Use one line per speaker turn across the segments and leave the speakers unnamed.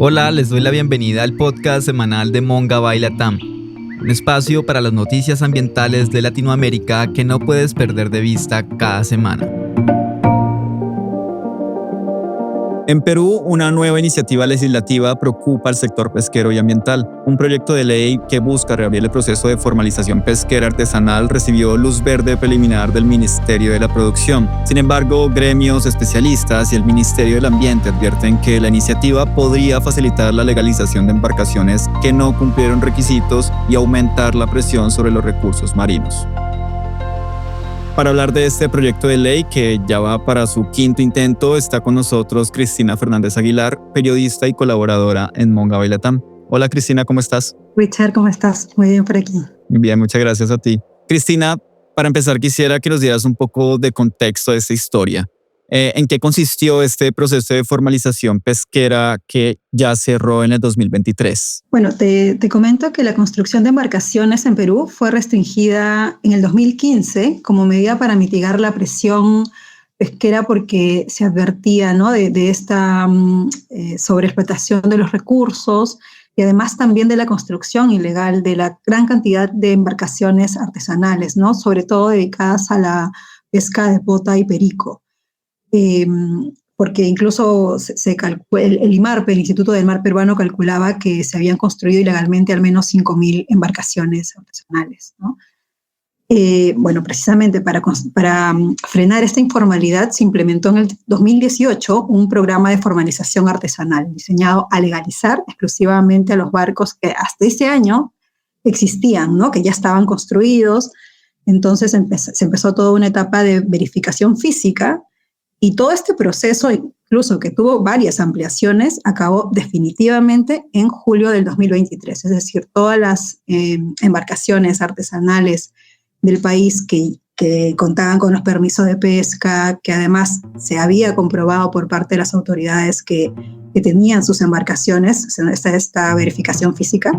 Hola, les doy la bienvenida al podcast semanal de Monga by Latam, un espacio para las noticias ambientales de Latinoamérica que no puedes perder de vista cada semana.
En Perú, una nueva iniciativa legislativa preocupa al sector pesquero y ambiental. Un proyecto de ley que busca reabrir el proceso de formalización pesquera artesanal recibió luz verde preliminar del Ministerio de la Producción. Sin embargo, gremios, especialistas y el Ministerio del Ambiente advierten que la iniciativa podría facilitar la legalización de embarcaciones que no cumplieron requisitos y aumentar la presión sobre los recursos marinos. Para hablar de este proyecto de ley que ya va para su quinto intento, está con nosotros Cristina Fernández Aguilar, periodista y colaboradora en Monga by Latam. Hola Cristina, ¿cómo estás?
Richard, ¿cómo estás? Muy bien por aquí.
Bien, muchas gracias a ti. Cristina, para empezar quisiera que nos dieras un poco de contexto de esta historia. ¿En qué consistió este proceso de formalización pesquera que ya cerró en el 2023?
Bueno, te comento que la construcción de embarcaciones en Perú fue restringida en el 2015 como medida para mitigar la presión pesquera porque se advertía, ¿no?, de esta sobreexplotación de los recursos y además también de la construcción ilegal de la gran cantidad de embarcaciones artesanales, ¿no?, sobre todo dedicadas a la pesca de pota y perico. Porque incluso el IMARPE, el Instituto del Mar Peruano, calculaba que se habían construido ilegalmente al menos 5.000 embarcaciones artesanales, ¿no? Bueno, precisamente para frenar esta informalidad se implementó en el 2018 un programa de formalización artesanal diseñado a legalizar exclusivamente a los barcos que hasta ese año existían, ¿no?, que ya estaban construidos. Entonces se empezó toda una etapa de verificación física. Y todo este proceso, incluso que tuvo varias ampliaciones, acabó definitivamente en julio del 2023. Es decir, todas las embarcaciones artesanales del país que contaban con los permisos de pesca, que además se había comprobado por parte de las autoridades que tenían sus embarcaciones, esta verificación física,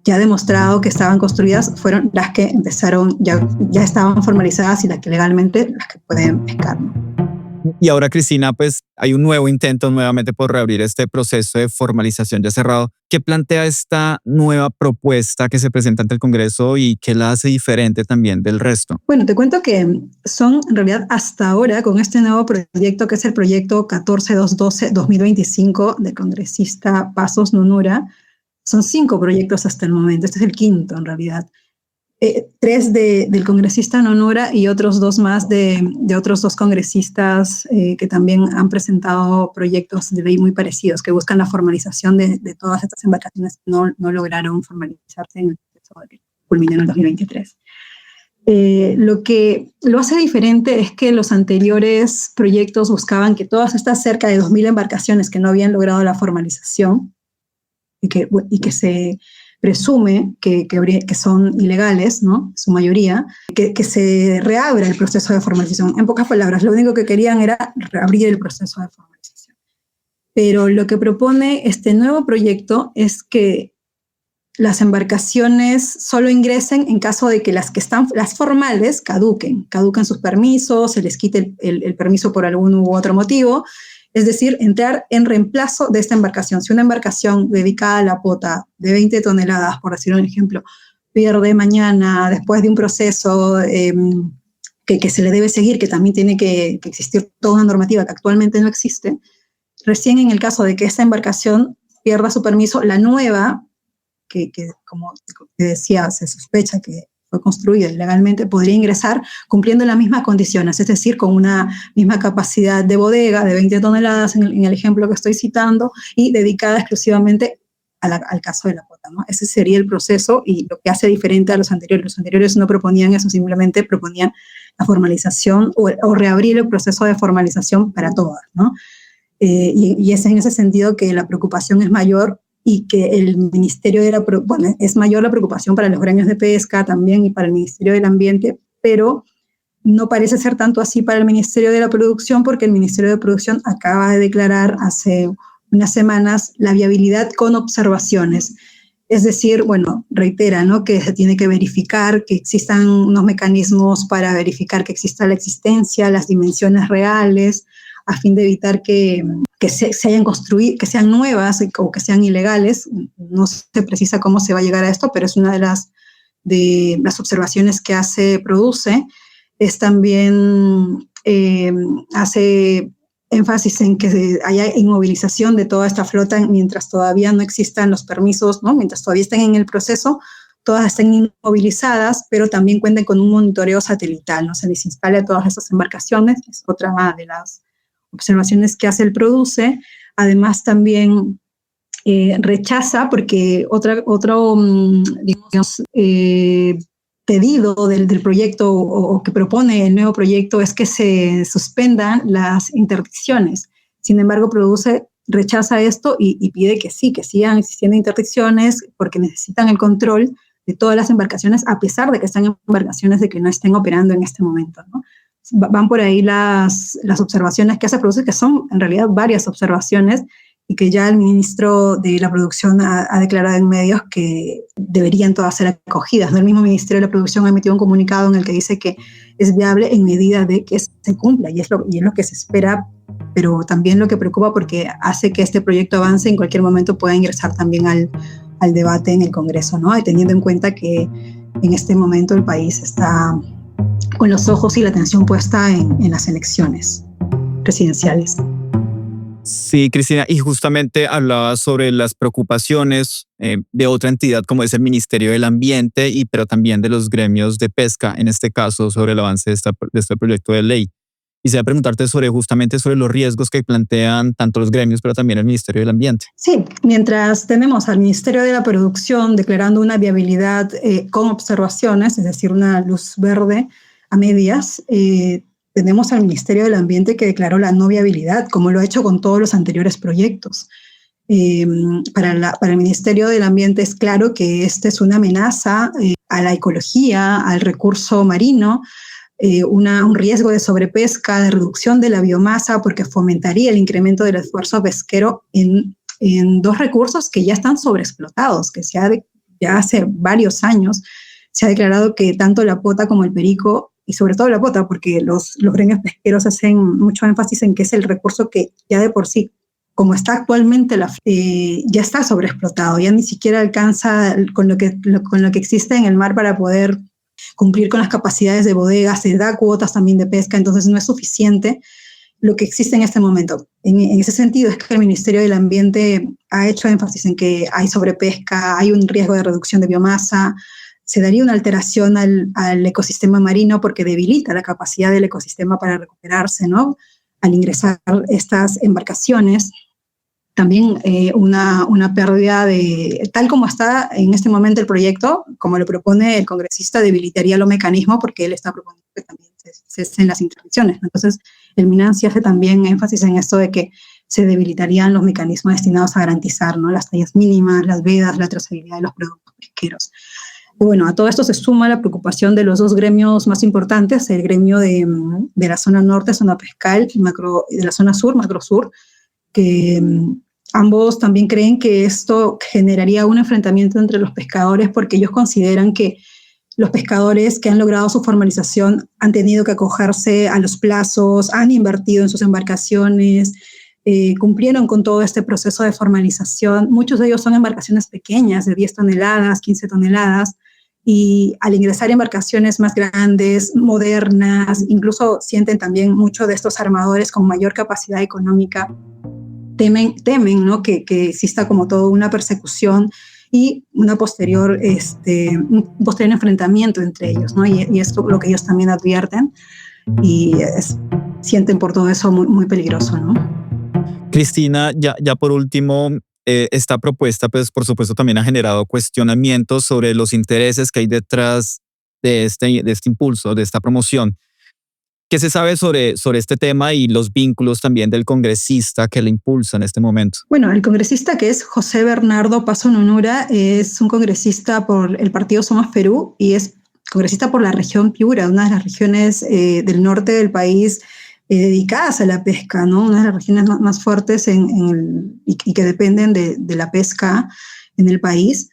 ya ha demostrado que estaban construidas, fueron las que empezaron, ya estaban formalizadas y las que legalmente las que pueden pescar, ¿no?
Y ahora, Cristina, pues hay un nuevo intento nuevamente por reabrir este proceso de formalización ya cerrado. ¿Qué plantea esta nueva propuesta que se presenta ante el Congreso y qué la hace diferente también del resto?
Bueno, te cuento que son en realidad hasta ahora con este nuevo proyecto que es el proyecto 14212-2025 del congresista Passos Nunura. Son 5 proyectos hasta el momento, este es el quinto en realidad. 3 del congresista Nunura y otros 2 más de otros 2 congresistas que también han presentado proyectos de ley muy parecidos, que buscan la formalización de todas estas embarcaciones que no lograron formalizarse en el proceso que culminó en el 2023. Lo que lo hace diferente es que los anteriores proyectos buscaban que todas estas cerca de 2.000 embarcaciones que no habían logrado la formalización y que se presume que son ilegales, ¿no?, su mayoría, que se reabra el proceso de formalización. En pocas palabras, lo único que querían era reabrir el proceso de formalización. Pero lo que propone este nuevo proyecto es que las embarcaciones solo ingresen en caso de que las formales caduquen sus permisos, se les quite el permiso por algún u otro motivo. Es decir, entrar en reemplazo de esta embarcación. Si una embarcación dedicada a la pota de 20 toneladas, por decir un ejemplo, pierde mañana después de un proceso que se le debe seguir, que también tiene que existir toda una normativa que actualmente no existe, recién en el caso de que esta embarcación pierda su permiso, la nueva, que como te decía, se sospecha que fue construida ilegalmente, podría ingresar cumpliendo las mismas condiciones, es decir, con una misma capacidad de bodega de 20 toneladas en el ejemplo que estoy citando y dedicada exclusivamente al caso de la pota, ¿no? Ese sería el proceso y lo que hace diferente a los anteriores. Los anteriores no proponían eso, simplemente proponían la formalización o reabrir el proceso de formalización para todas, ¿no? Y es en ese sentido que la preocupación es mayor y que el Ministerio es mayor la preocupación para los gremios de pesca también y para el Ministerio del Ambiente, pero no parece ser tanto así para el Ministerio de la Producción, porque el Ministerio de Producción acaba de declarar hace unas semanas la viabilidad con observaciones. Es decir, bueno, reitera, ¿no?, que se tiene que verificar que existan unos mecanismos para verificar que exista la existencia, las dimensiones reales, a fin de evitar que que se hayan construido, que sean nuevas o que sean ilegales. No se precisa cómo se va a llegar a esto, pero es una de las observaciones que produce. Es también hace énfasis en que haya inmovilización de toda esta flota mientras todavía no existan los permisos, ¿no? Mientras todavía estén en el proceso, todas estén inmovilizadas, pero también cuenten con un monitoreo satelital, ¿no? Se les instale a todas estas embarcaciones, es otra de las observaciones que hace el PRODUCE. Además también rechaza, porque otro digamos, pedido del proyecto o que propone el nuevo proyecto es que se suspendan las interdicciones. Sin embargo, PRODUCE rechaza esto y pide que sigan existiendo interdicciones porque necesitan el control de todas las embarcaciones, a pesar de que están en embarcaciones de que no estén operando en este momento, ¿no? Van por ahí las observaciones que hace PRODUCE, que son en realidad varias observaciones, y que ya el ministro de la Producción ha declarado en medios que deberían todas ser acogidas. El mismo Ministerio de la Producción ha emitido un comunicado en el que dice que es viable en medida de que se cumpla, y es lo que se espera, pero también lo que preocupa porque hace que este proyecto avance, en cualquier momento pueda ingresar también al debate en el Congreso, ¿no? Y teniendo en cuenta que en este momento el país está con los ojos y la atención puesta en las elecciones presidenciales.
Sí, Cristina, y justamente hablaba sobre las preocupaciones de otra entidad como es el Ministerio del Ambiente, pero también de los gremios de pesca, en este caso sobre el avance de este proyecto de ley. Quisiera preguntarte justamente sobre los riesgos que plantean tanto los gremios, pero también el Ministerio del Ambiente.
Sí, mientras tenemos al Ministerio de la Producción declarando una viabilidad con observaciones, es decir, una luz verde a medias, tenemos al Ministerio del Ambiente que declaró la no viabilidad, como lo ha hecho con todos los anteriores proyectos. Para el Ministerio del Ambiente es claro que esta es una amenaza a la ecología, al recurso marino, un riesgo de sobrepesca, de reducción de la biomasa, porque fomentaría el incremento del esfuerzo pesquero en dos recursos que ya están sobreexplotados, que ya hace varios años se ha declarado que tanto la pota como el perico, y sobre todo la pota, porque los gremios pesqueros hacen mucho énfasis en que es el recurso que ya de por sí, como está actualmente, ya está sobreexplotado, ya ni siquiera alcanza con lo que existe en el mar para poder cumplir con las capacidades de bodegas, se da cuotas también de pesca, entonces no es suficiente lo que existe en este momento. En ese sentido es que el Ministerio del Ambiente ha hecho énfasis en que hay sobrepesca, hay un riesgo de reducción de biomasa, se daría una alteración al ecosistema marino porque debilita la capacidad del ecosistema para recuperarse, ¿no? Al ingresar estas embarcaciones, también una pérdida tal como está en este momento el proyecto, como lo propone el congresista, debilitaría los mecanismos porque él está proponiendo que también se cesen las intervenciones, ¿no? Entonces, el MINANSI hace también énfasis en esto de que se debilitarían los mecanismos destinados a garantizar, ¿no? Las tallas mínimas, las vedas, la trazabilidad de los productos pesqueros. Bueno, a todo esto se suma la preocupación de los dos gremios más importantes, el gremio de la zona norte, zona pescal, y de la zona sur, macrosur, que ambos también creen que esto generaría un enfrentamiento entre los pescadores porque ellos consideran que los pescadores que han logrado su formalización han tenido que acogerse a los plazos, han invertido en sus embarcaciones, cumplieron con todo este proceso de formalización. Muchos de ellos son embarcaciones pequeñas, de 10 toneladas, 15 toneladas, y al ingresar a embarcaciones más grandes, modernas, incluso sienten también mucho de estos armadores con mayor capacidad económica, temen, ¿no? que exista como todo una persecución y un posterior enfrentamiento entre ellos, ¿no? Y esto lo que ellos también advierten y sienten por todo eso muy, muy peligroso, ¿no?
Cristina, ya por último, esta propuesta, pues por supuesto también ha generado cuestionamientos sobre los intereses que hay detrás de este impulso, de esta promoción. ¿Qué se sabe sobre este tema y los vínculos también del congresista que le impulsa en este momento?
Bueno, el congresista, que es José Bernardo Paso Nunura, es un congresista por el partido Somos Perú y es congresista por la región Piura, una de las regiones del norte del país dedicadas a la pesca, ¿no? Una de las regiones más fuertes y que dependen de la pesca en el país.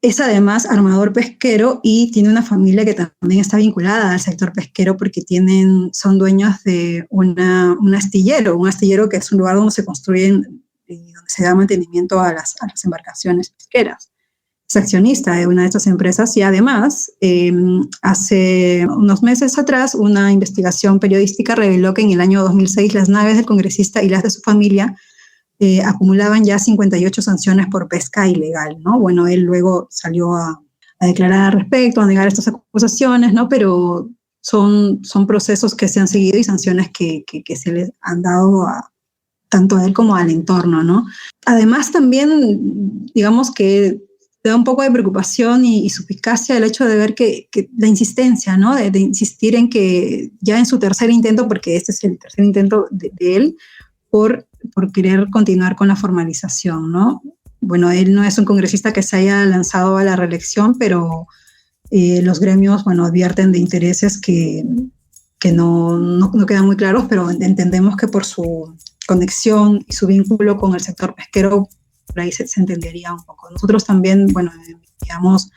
Es además armador pesquero y tiene una familia que también está vinculada al sector pesquero porque son dueños de un astillero que es un lugar donde se construyen y donde se da mantenimiento a las embarcaciones pesqueras. Es accionista de una de estas empresas y además hace unos meses atrás una investigación periodística reveló que en el año 2006 las naves del congresista y las de su familia acumulaban ya 58 sanciones por pesca ilegal, ¿no? Bueno, él luego salió a declarar al respecto, a negar estas acusaciones, ¿no? Pero son procesos que se han seguido y sanciones que se les han dado tanto a él como al entorno, ¿no? Además también, digamos que da un poco de preocupación y suspicacia el hecho de ver que la insistencia, ¿no? De insistir en que ya en su tercer intento, porque este es el tercer intento de él, por querer continuar con la formalización, ¿no? Bueno, él no es un congresista que se haya lanzado a la reelección, pero los gremios, bueno, advierten de intereses que no quedan muy claros, pero entendemos que por su conexión y su vínculo con el sector pesquero, por ahí se entendería un poco. Nosotros también, bueno, enviamos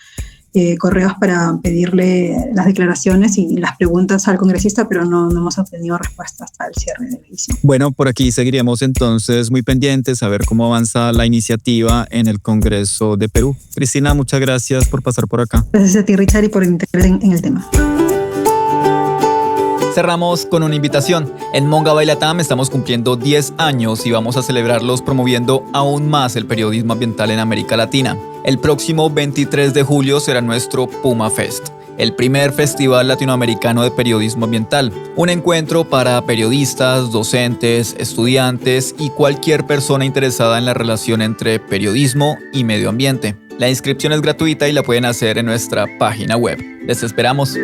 correos para pedirle las declaraciones y las preguntas al congresista, pero no hemos obtenido respuesta hasta el cierre de la edición.
Bueno, por aquí seguiremos entonces muy pendientes a ver cómo avanza la iniciativa en el Congreso de Perú. Cristina, muchas gracias por pasar por acá.
Gracias a ti, Richard, y por el interés en el tema.
Cerramos con una invitación. En Monga Baila TAM estamos cumpliendo 10 años y vamos a celebrarlos promoviendo aún más el periodismo ambiental en América Latina. El próximo 23 de julio será nuestro Puma Fest, el primer festival latinoamericano de periodismo ambiental. Un encuentro para periodistas, docentes, estudiantes y cualquier persona interesada en la relación entre periodismo y medio ambiente. La inscripción es gratuita y la pueden hacer en nuestra página web. Les esperamos.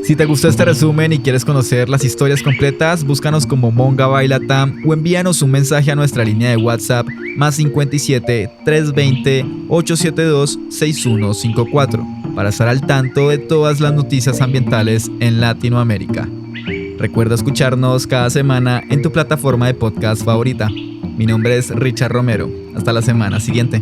Si te gustó este resumen y quieres conocer las historias completas, búscanos como Monga Baila TAM o envíanos un mensaje a nuestra línea de WhatsApp +57 320 872 6154 para estar al tanto de todas las noticias ambientales en Latinoamérica. Recuerda escucharnos cada semana en tu plataforma de podcast favorita. Mi nombre es Richard Romero. Hasta la semana siguiente.